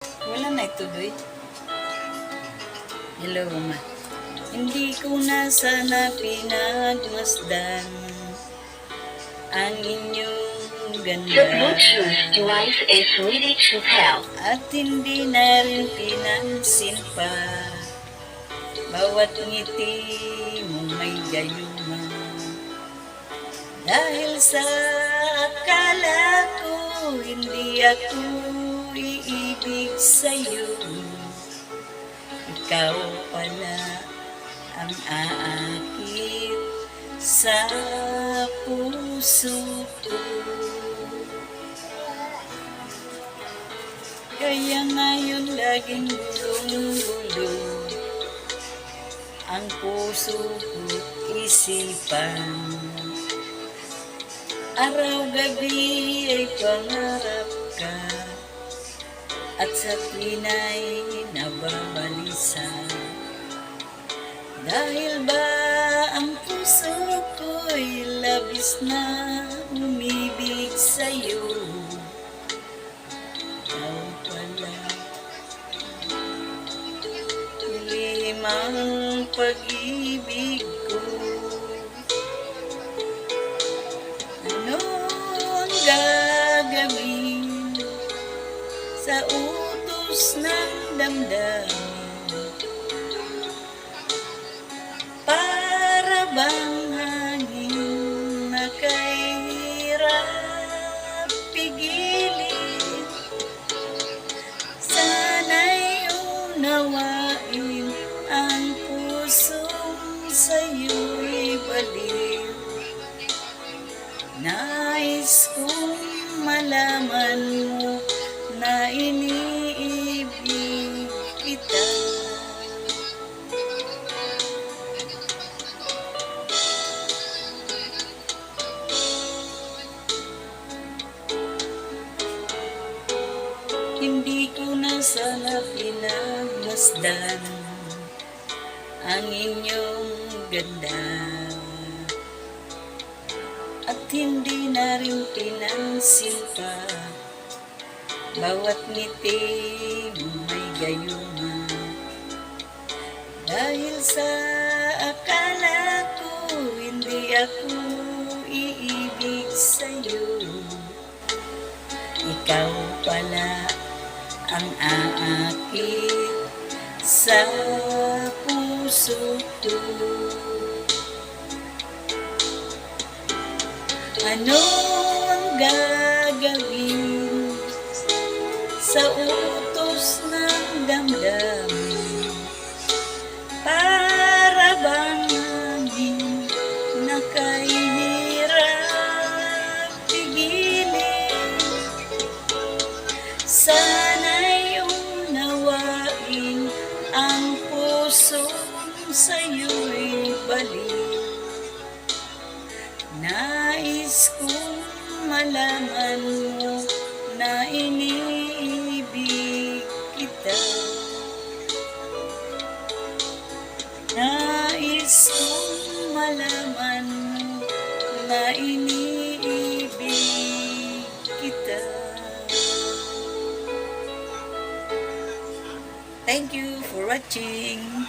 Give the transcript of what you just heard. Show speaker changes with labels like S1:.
S1: Wala na ituloy. Hello, ma. Hindi ko na sana pinagmasdan ang inyong ganda.
S2: The Bluetooth device is ready to pair.
S1: At hindi na rin pinansin pa bawat ngiti mong may gayuma. Dahil sa akala ko hindi ako iibig sa'yo, ikaw pala ang aakit sa puso ko. Kaya ngayon laging gulong-gulong ang puso ko't isipan. Araw-gabi ay pangarap ka at sa tuwina'y nababalisa. Dahil ba ang puso ko'y labis na umibig sa'yo, ikaw pala limang pag-ibig ko. Ano ang gagawin sa utos ng damdamin? Para bang hangin na kahirap pigilin? Sana'y unawain ang pusong sa'yo'y baliw. Nais kong malaman mo na iniibig kita. Hindi ko na sana pinagmasdan ang inyong ganda, at hindi na rin pinansin pa bawat ngiti may gayuma. Dahil sa akala ko hindi ako iibig sa'yo, ikaw pala ang aakit sa puso ko. Ano ang gagawin sa utos ng damdamin? Para bang hangin na kahirap pigilin? Sana'y unawain ang pusong sa'yo'y balik. Nais kong malaman mo na iniibig kita. Nais kong malaman mo na iniibig kita. Thank you for watching.